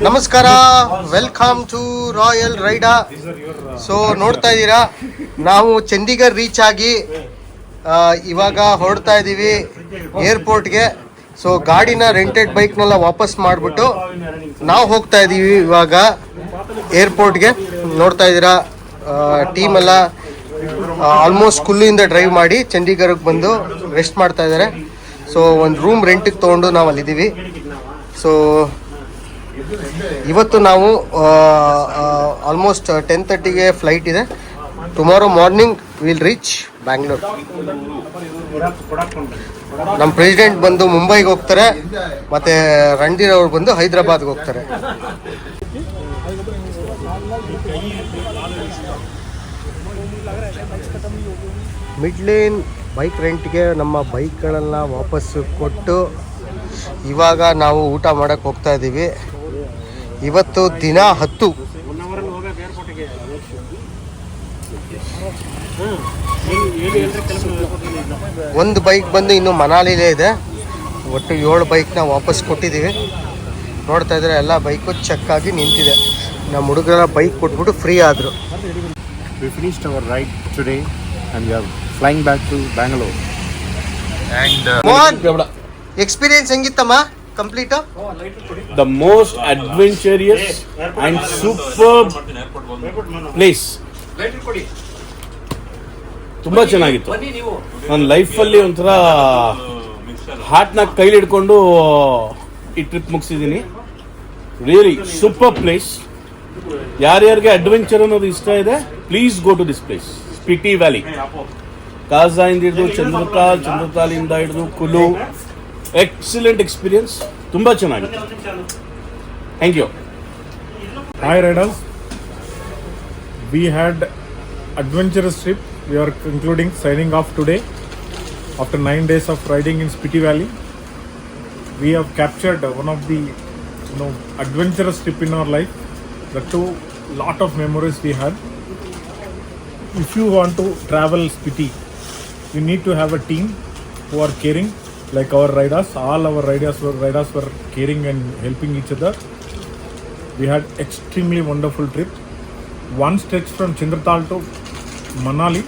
ನಮಸ್ಕಾರ, welcome to royal ರೈಡಾ. So ನೋಡ್ತಾ ಇದ್ದೀರಾ, ನಾವು ಚಂಡೀಗಢ ರೀಚ್ ಆಗಿ ಇವಾಗ ಹೊರಡ್ತಾ ಇದ್ದೀವಿ ಏರ್ಪೋರ್ಟ್ಗೆ. ಸೊ ಗಾಡಿನ ರೆಂಟೆಡ್ ಬೈಕ್ನೆಲ್ಲ ವಾಪಸ್ ಮಾಡಿಬಿಟ್ಟು ನಾವು ಹೋಗ್ತಾ ಇದ್ದೀವಿ ಇವಾಗ ಏರ್ಪೋರ್ಟ್ಗೆ. ನೋಡ್ತಾ ಇದ್ದೀರಾ, ಟೀಮೆಲ್ಲ ಆಲ್ಮೋಸ್ಟ್ ಕುಲ್ಲಿಂದ ಡ್ರೈವ್ ಮಾಡಿ ಚಂಡೀಗಢಕ್ಕೆ ಬಂದು ರೆಸ್ಟ್ ಮಾಡ್ತಾ ಇದ್ದಾರೆ. ಸೊ ಒಂದು ರೂಮ್ ರೆಂಟಿಗೆ ತೊಗೊಂಡು ನಾವು ಅಲ್ಲಿದ್ದೀವಿ. ಸೊ ಇವತ್ತು ನಾವು ಆಲ್ಮೋಸ್ಟ್ 10:30ಗೆ ಫ್ಲೈಟ್ ಇದೆ. Tomorrow morning will reach Bangalore. ನಮ್ಮ ಪ್ರೆಸಿಡೆಂಟ್ ಬಂದು ಮುಂಬೈಗೆ ಹೋಗ್ತಾರೆ, ಮತ್ತು ರಣಧೀರ್ ಅವ್ರು ಬಂದು ಹೈದರಾಬಾದ್ಗೆ ಹೋಗ್ತಾರೆ. ಮಿಡ್ಲೇನ್ ಬೈಕ್ ರೆಂಟ್ಗೆ ನಮ್ಮ ಬೈಕ್ಗಳೆಲ್ಲ ವಾಪಸ್ಸು ಕೊಟ್ಟು ಇವಾಗ ನಾವು ಊಟ ಮಾಡೋಕ್ಕೆ ಹೋಗ್ತಾ ಇದ್ದೀವಿ. ಇವತ್ತು ದಿನ 10. ಒಂದು ಬೈಕ್ ಬಂದು ಇನ್ನು ಮನಾಲಿಲೇ ಇದೆ. ಒಟ್ಟು 7 ಬೈಕ್ನ ವಾಪಸ್ ಕೊಟ್ಟಿದ್ದೀವಿ. ನೋಡ್ತಾ ಇದ್ರೆ ಎಲ್ಲ ಬೈಕು ಚೆಕ್ ಆಗಿ ನಿಂತಿದೆ. ನಮ್ಮ ಹುಡುಗರೆಲ್ಲ ಬೈಕ್ ಕೊಟ್ಬಿಟ್ಟು ಫ್ರೀ ಆದರು. We finished our ride today and we are flying back to Bangalore. And Mohan, experience ಹೆಂಗಿತ್ತಮ್ಮ? Complete the most adventurous and superb place. ತುಂಬಾ ಚೆನ್ನಾಗಿತ್ತು. ನನ್ನ ಲೈಫಲ್ಲಿ ಒಂಥರ ಹಾರ್ಟ್ನ ಕೈಲಿ ಹಿಡ್ಕೊಂಡು ಈ ಟ್ರಿಪ್ ಮುಗಿಸಿದ್ದೀನಿ. Really super place. ಯಾರ್ಯಾರಿಗೆ ಅಡ್ವೆಂಚರ್ ಅನ್ನೋದು ಇಷ್ಟ ಇದೆ, please go to this place. Spiti valley, ಕಾಜಾಯಿಂದ ಹಿಡಿದು ಚಂದ್ರತಾಲಿಂದ ಹಿಡಿದು ಕುಲು, ಎಕ್ಸಲೆಂಟ್ ಎಕ್ಸ್ಪೀರಿಯನ್ಸ್. ತುಂಬಾ ಚೆನ್ನಾಗಿತ್ತು. Thank you. Hi riders, we had adventurous trip. We are concluding, signing off today after 9 days of riding in Spiti Valley. We have captured one of the adventurous trip in our life. The lot of memories we had. If you want to travel Spiti, you need to have a team who are caring, like our riders. All our riders were caring and helping each other. We had extremely wonderful trip. One stretch from Chindratal to Manali,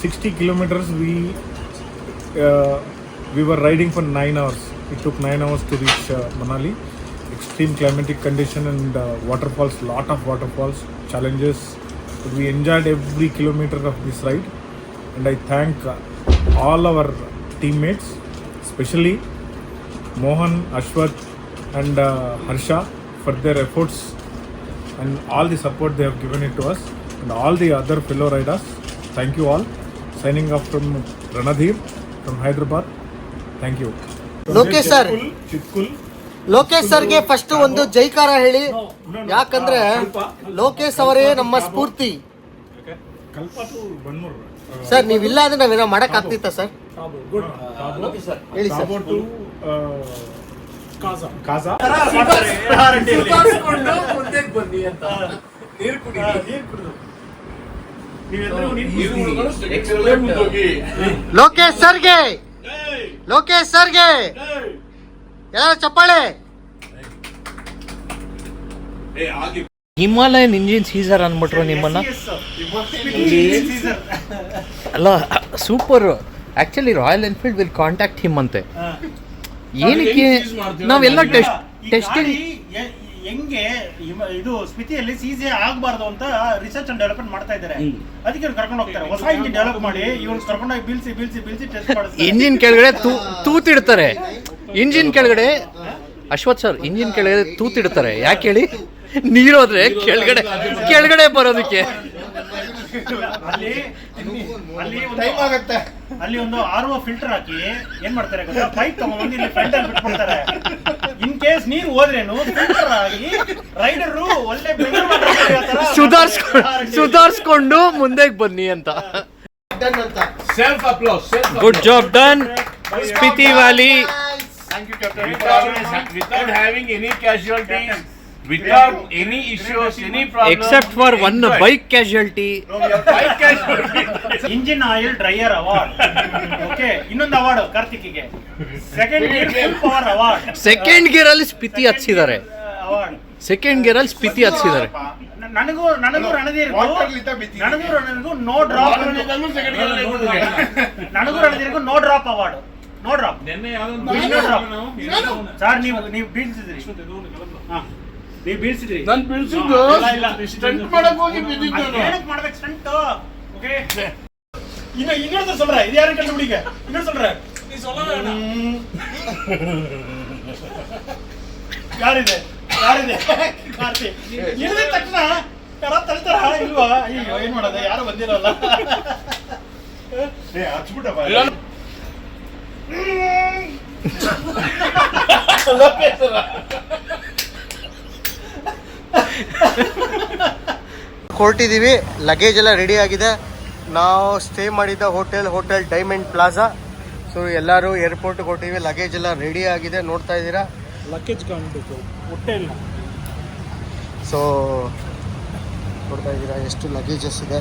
60 kilometers. We were riding for 9 hours. It took 9 hours to reach Manali. Extreme climatic condition and waterfalls, lot of waterfalls, challenges. But we enjoyed every kilometer of this ride, and I thank all our teammates, especially Mohan, Ashwath and Harsha, for their efforts and all the support they have given it to us, and all the other fellow riders. Thank you all. Signing off from Ranadhir from Hyderabad. Thank you. Lokesh sir, Lokesh ಸರ್ಗೆ first ಒಂದು ಜೈಕಾರ ಹೇಳಿ. ಯಾಕಂದ್ರೆ ಲೋಕೇಶ್ ಅವರೇ ನಮ್ಮ ಸ್ಫೂರ್ತಿ. Sir, ನೀವಿಲ್ಲ ಅಂದ್ರೆ ನಾವೇನೋ ಮಾಡಕ್ ಆಗ್ತಿತ್ತ sir? ಹೇಳಿ ಸರ್. ಲೋಕೇಶ್ ಸರ್ಗೆ, ಲೋಕೇಶ್ ಸರ್ಗೆ ಎಲ್ಲ ಚಪ್ಪಾಳೆ. ಹಿಮಾಲಯನ್ ಇಂಜಿನ್ ಸೀಸರ್ ಅಂದ್ಬಿಟ್ರು ನಿಮ್ಮನ್ನ. ಅಲ್ಲ, super. Actually royal Enfield will contact him ಅಂತೆ. ಏನಕ್ಕೆ? ನಾವೆಲ್ಲ ಟೆಸ್ಟಿಂಗ್ ಹೆಂಗೆ ಇದು ಸ್ಪಿತಿಯಲ್ಲಿ ಸೀಸೆ ಆಗಬಾರ್ದು ಅಂತ ರಿಸರ್ಚ್ ಅಂಡ್ ಡೆವಲಪ್ಮೆಂಟ್ ಮಾಡ್ತಾ ಇದ್ದಾರೆ. ಅದಕ್ಕೆ ಇವ್ರು ಕರ್ಕೊಂಡು ಹೋಗ್ತಾರೆ. ಹೊಸ ಇಂಜಿನ್ ಡೆವಲಪ್ ಮಾಡಿ ಇವ್ರು ಕರ್ಕೊಂಡೋಗಿ ಬೀಳ್ಸಿ ಟೆಸ್ಟ್ ಮಾಡಿಸ್ತಾರೆ. ಇಂಜಿನ್ ಕೆಳಗಡೆ ತೂತಿಡ್ತಾರೆ. ಇಂಜಿನ್ ಕೆಳಗಡೆ ಅಶ್ವಥ್ ಸರ್, ಇಂಜಿನ್ ಕೆಳಗಡೆ ತೂತಿಡ್ತಾರೆ. ಯಾಕೆ ಹೇಳಿ? ನೀರೋದ್ರೆ ಕೆಳಗಡೆ ಬರೋದಕ್ಕೆ. ಅಲ್ಲಿ ಒಂದು RO ಫಿಲ್ಟರ್ ಹಾಕಿ ಏನ್ ಮಾಡ್ತಾರೆ ಗೊತ್ತಾ, ಪೈಪ್ ತಗೊಂಡು ಇಲ್ಲಿ ಫ್ರಂಟ್ ಅಲ್ಲಿ ಬಿಟ್ಬಿಡ್ತಾರೆ. ಇನ್ ಕೇಸ್ ನೀರು ಹೋದ್ರೇನು ಫಿಲ್ಟರ್ ಆಗಿ ರೈಡರು ಒಳ್ಳೆ ಸುಧಾರಿಸ್ಕೊಂಡು ಮುಂದೆ ಬನ್ನಿ ಅಂತ. Good job done Spiti valley. Without having any casualties, without any issues, any problems, except for one bike casualty. Engine oil dryer award. Okay, ಇನ್ನೊಂದು ಅವಾರ್ಡ್ ಕಾರ್ತಿಕ್ಗೆ. Second gear full power award. Second gear ಅಲ್ಲಿ ಸ್ಪಿತಿ ಹಚ್ಚಿದ್ದಾರೆ award. Second gear ಅಲ್ಲಿ ಸ್ಪಿತಿ ಹತ್ಸಿದ್ದಾರೆ. ನನಗೂ ರಣಧೀರ್ಗೂ no drop ನನಗೂ ರಣಧೀರ್ಗೂ no drop award. No drop sir. ನೀವು ಬೀಳ್ಸಿದ್ರಿ, ನೀವು ಬೀಳ್ಸಿದ್ರಿ. ನಾನು ಬೀಳ್ಸಿದ್ದು ಸ್ಟಂಟ್ ಮಾಡಕ್ ಹೋಗಿ ಬಿದ್ದಿದ್ದು. ಏನಕ್ಕೆ ಮಾಡ್ಬೇಕು ಸ್ಟಂಟ್? ಓಕೆ, ಇನ್ನೊಂದು சொல்ற, ಇದು ಯಾರು ಕಂಡುಬಿಡಿಗ? ಇನ್ನೊಂದು சொல்ற, ನೀ சொல்ல ಯಾರಿದೆ ಕಾರ್ತಿ ಇಳಿದ ತಕ್ಷಣ ಯಾರ ತಳ್ತಾರ ಇಲ್ವಾ? ಅಯ್ಯೋ, ಏನ್ ಮಾಡೋದು, ಯಾರು ಬಂದಿರಲ್ಲ. ಹಚ್ಬಿಟ್ಟಪ್ಪ. ಹೊರಟಿದ್ದೀವಿ. ಲಗೇಜ್ ಎಲ್ಲ ರೆಡಿ ಆಗಿದೆ. ನಾವು ಸ್ಟೇ ಮಾಡಿದ್ದ ಹೋಟೆಲ್ ಡೈಮಂಡ್ ಪ್ಲಾಜಾ. ಸೊ ಎಲ್ಲರೂ ಏರ್ಪೋರ್ಟ್ಗೆ ಹೊರಟಿವಿ. ಲಗೇಜ್ ಎಲ್ಲ ರೆಡಿ ಆಗಿದೆ, ನೋಡ್ತಾ ಇದ್ದೀರಾ. ಲಗೇಜ್ ಕಾಣಬೇಕು, ಹೊಟ್ಟೆ ಇಲ್ಲ. ಸೊ ನೋಡ್ತಾ ಇದ್ದೀರಾ ಎಷ್ಟು ಲಗೇಜಸ್ ಇದೆ.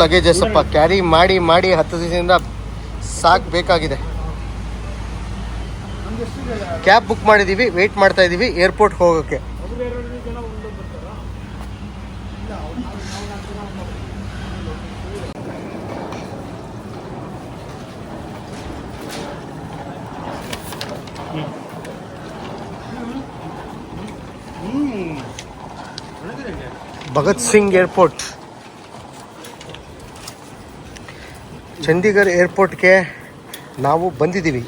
ಲಗೇಜಸ್ಸಪ್ಪ ಕ್ಯಾರಿ ಮಾಡಿ 10 ದಿನದಿಂದ ಸಾಕಬೇಕಾಗಿದೆ. ಕ್ಯಾಬ್ ಬುಕ್ ಮಾಡಿದ್ದೀವಿ, ವೆಯ್ಟ್ ಮಾಡ್ತಾ ಇದ್ದೀವಿ ಏರ್ಪೋರ್ಟ್ಗೆ ಹೋಗೋಕ್ಕೆ. ಭಗತ್ ಸಿಂಗ್ ಏರ್ಪೋರ್ಟ್, ಚಂಡೀಗಢ ಏರ್ಪೋರ್ಟ್ಗೆ ನಾವು ಬಂದಿದ್ದೀವಿ.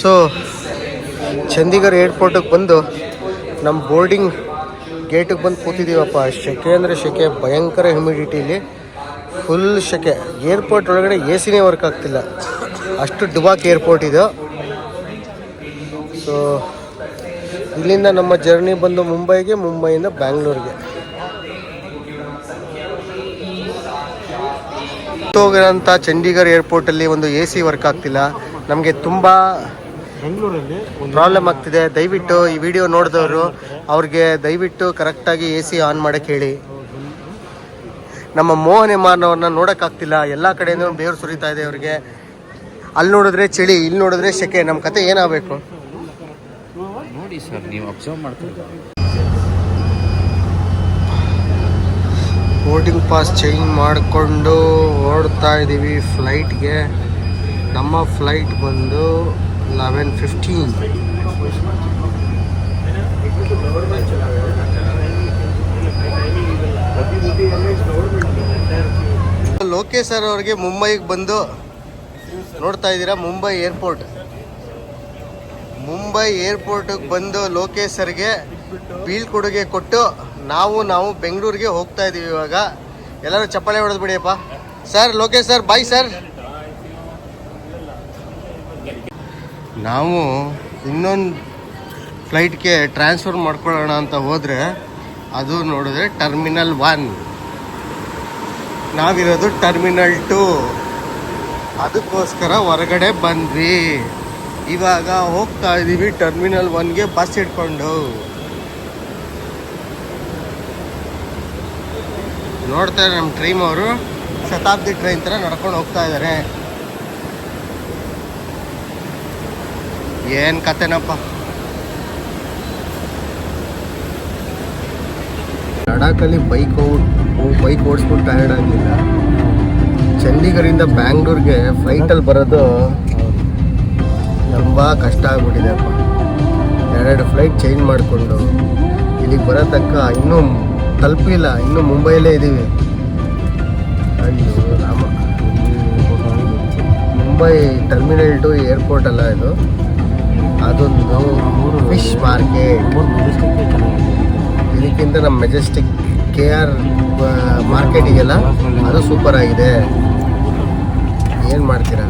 ಸೊ ಚಂಡೀಗಢ ಏರ್ಪೋರ್ಟಿಗೆ ಬಂದು ನಮ್ಮ ಬೋರ್ಡಿಂಗ್ ಗೇಟಿಗೆ ಬಂದು ಕೂತಿದ್ದೀವಪ್ಪ. ಸೆಕೆ ಅಂದರೆ ಸೆಕೆ, ಭಯಂಕರ ಹ್ಯುಮಿಡಿಟಿಲಿ ಫುಲ್ ಸೆಕೆ. ಏರ್ಪೋರ್ಟ್ ಒಳಗಡೆ AC ವರ್ಕ್ ಆಗ್ತಿಲ್ಲ, ಅಷ್ಟು ಡುಬಾಕ್ ಏರ್ಪೋರ್ಟ್ ಇದು. ಸೊ ಇಲ್ಲಿಂದ ನಮ್ಮ ಜರ್ನಿ ಬಂದು ಮುಂಬೈಗೆ, ಮುಂಬೈಯಿಂದ ಬ್ಯಾಂಗ್ಳೂರಿಗೆ ಹೋಗಿರೋಂಥ ಚಂಡೀಗಢ ಏರ್ಪೋರ್ಟಲ್ಲಿ ಒಂದು AC ವರ್ಕ್ ಆಗ್ತಿಲ್ಲ. ನಮಗೆ ತುಂಬ ಪ್ರಾಬ್ಲಮ್ ಆಗ್ತಿದೆ. ದಯವಿಟ್ಟು ಈ ವಿಡಿಯೋ ನೋಡಿದವರು ಅವ್ರಿಗೆ ದಯವಿಟ್ಟು ಕರೆಕ್ಟಾಗಿ AC ಆನ್ ಮಾಡೋಕ್ಕೆ ಹೇಳಿ. ನಮ್ಮ ಮೋಹನ್ ಎಮಾರ್ನವ್ರನ್ನ ನೋಡೋಕ್ಕಾಗ್ತಿಲ್ಲ, ಎಲ್ಲ ಕಡೆಯಿಂದ ಬೇರು ಸುರಿತಾ ಇದೆ ಅವ್ರಿಗೆ. ಅಲ್ಲಿ ನೋಡಿದ್ರೆ ಚಳಿ, ಇಲ್ಲಿ ನೋಡಿದ್ರೆ ಸೆಕೆ. ನಮ್ಮ ಕತೆ ಏನಾಗಬೇಕು ನೋಡಿ ಸರ್, ನೀವು ಅಬ್ಸರ್ವ್ ಮಾಡ್ತೀವಿ. ಬೋರ್ಡಿಂಗ್ ಪಾಸ್ ಚೇಂಜ್ ಮಾಡಿಕೊಂಡು ಓಡ್ತಾ ಇದ್ದೀವಿ ಫ್ಲೈಟ್ಗೆ. ನಮ್ಮ ಫ್ಲೈಟ್ ಬಂದು 11:15. ಲೋಕೇಶ್ ಸರ್ ಅವ್ರಿಗೆ ಮುಂಬೈಗೆ ಬಂದು ನೋಡ್ತಾ ಇದ್ದೀರಾ. ಮುಂಬೈ ಏರ್ಪೋರ್ಟಿಗೆ ಬಂದು ಲೋಕೇಶ್ ಸರ್ಗೆ ಬೀಳ್ಕೊಡುಗೆ ಕೊಟ್ಟು ನಾವು ಬೆಂಗಳೂರಿಗೆ ಹೋಗ್ತಾ ಇದ್ದೀವಿ. ಇವಾಗ ಎಲ್ಲರೂ ಚಪ್ಪಾಳೆ ಹೊಡೆದು ಬಿಡಿಯಪ್ಪ. Sir Lokesh sir bye sir. ನಾವು ಇನ್ನೊಂದು ಫ್ಲೈಟ್ಗೆ ಟ್ರಾನ್ಸ್ಫರ್ ಮಾಡ್ಕೊಳ್ಳೋಣ ಅಂತ ಹೋದರೆ ಅದು ನೋಡಿದ್ರೆ ಟರ್ಮಿನಲ್ 1, ನಾವಿರೋದು ಟರ್ಮಿನಲ್ 2. ಅದಕ್ಕೋಸ್ಕರ ಹೊರಗಡೆ ಬಂದ್ವಿ. ಇವಾಗ ಹೋಗ್ತಾ ಇದ್ದೀವಿ ಟರ್ಮಿನಲ್ 1ಗೆ ಬಸ್ ಹಿಡ್ಕೊಂಡು. ನೋಡ್ತಾರೆ ನಮ್ಮ ಟ್ರೈನ್ ಅವರು ಶತಾಬ್ದಿ ಟ್ರೈನ್ ಥರ ನಡ್ಕೊಂಡು ಹೋಗ್ತಾ ಇದ್ದಾರೆ. ಏನು ಕತೆನಪ್ಪ. ಲಡಾಖಲ್ಲಿ ಬೈಕ್ ಓಡಿಸ್ಬಿಟ್ಟು ಟಯರ್ಡ್ ಆಗಲಿಲ್ಲ. ಚಂಡೀಗಢದಿಂದ ಬ್ಯಾಂಗ್ಳೂರ್ಗೆ ಫ್ಲೈಟಲ್ಲಿ ಬರೋದು ತುಂಬ ಕಷ್ಟ ಆಗ್ಬಿಟ್ಟಿದೆಪ್ಪ. 2 ಫ್ಲೈಟ್ ಚೇಂಜ್ ಮಾಡಿಕೊಂಡು ಇಲ್ಲಿಗೆ ಬರೋ ತನಕ ಇನ್ನೂ ತಲುಪಿಲ್ಲ, ಇನ್ನೂ ಮುಂಬೈಯಲ್ಲೇ ಇದ್ದೀವಿ. ಅಯ್ಯೋ ರಾಮ. ಮುಂಬೈ ಟರ್ಮಿನಲ್ 2 ಏರ್ಪೋರ್ಟ್ ಅಲ್ಲ ಇದು, ಅದೊಂದು ಫಿಶ್ ಮಾರ್ಕೆಟ್. ಇದಕ್ಕಿಂತ ನಮ್ಮ ಮೆಜೆಸ್ಟಿಕ್ KR ಮಾರ್ಕೆಟ್ ಇದೆಯಲ್ಲ, ಅದು ಸೂಪರ್ ಆಗಿದೆ. ಏನು ಮಾಡ್ತೀರಾ?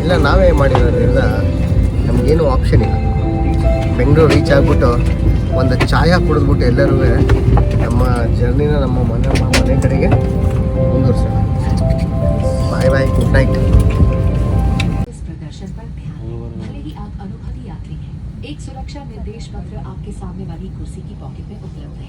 ಇಲ್ಲ ನಾವೇ ಮಾಡಿರೋದ್ರಿಂದ ನಮಗೇನು ಆಪ್ಷನ್ ಇಲ್ಲ. ಬೆಂಗಳೂರು ರೀಚ್ ಆಗಿಬಿಟ್ಟು ಒಂದು ಚಾಯ ಕುಡಿದ್ಬಿಟ್ಟು ಎಲ್ಲರೂ ನಮ್ಮ ಜರ್ನಿನ ನಮ್ಮ ಮನೆ ಕಡೆಗೆ ಮುಂದುವರ್ಸೋಣ. ಬಾಯ್ ಬಾಯ್, ಗುಡ್ ನೈಟ್. प्रदर्शन पर ध्यान दें। भले ही आप अनुभवी यात्री हैं, एक सुरक्षा निर्देश पत्र आपके सामने वाली कुर्सी की पॉकेट में उपलब्ध है।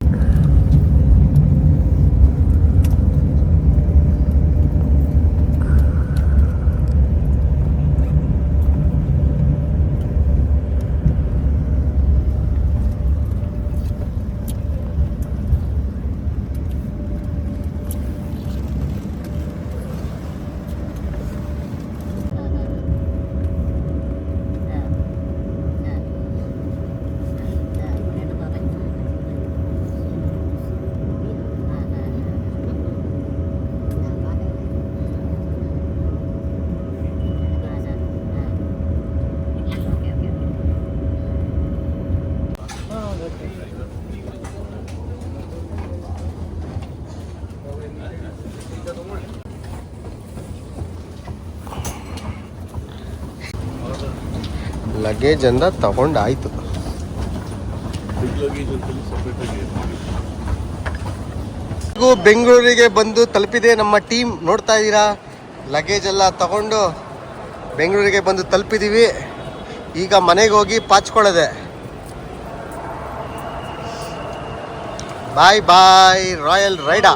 ಲಗೇಜ್ ಅಂದ ತಗೊಂಡಾಯ್ತು. ಬೆಂಗಳೂರಿಗೆ ಬಂದು ತಲುಪಿದೆ ನಮ್ಮ ಟೀಮ್. ನೋಡ್ತಾ ಇದ್ದೀರಾ, ಲಗೇಜ್ ಎಲ್ಲ ತಗೊಂಡು ಬೆಂಗಳೂರಿಗೆ ಬಂದು ತಲುಪಿದ್ದೀವಿ. ಈಗ ಮನೆಗೆ ಹೋಗಿ ಪಾಚ್ಕೊಳ್ಳೋದೆ. ಬಾಯ್ ಬಾಯ್ ರಾಯಲ್ ರೈಡಾ.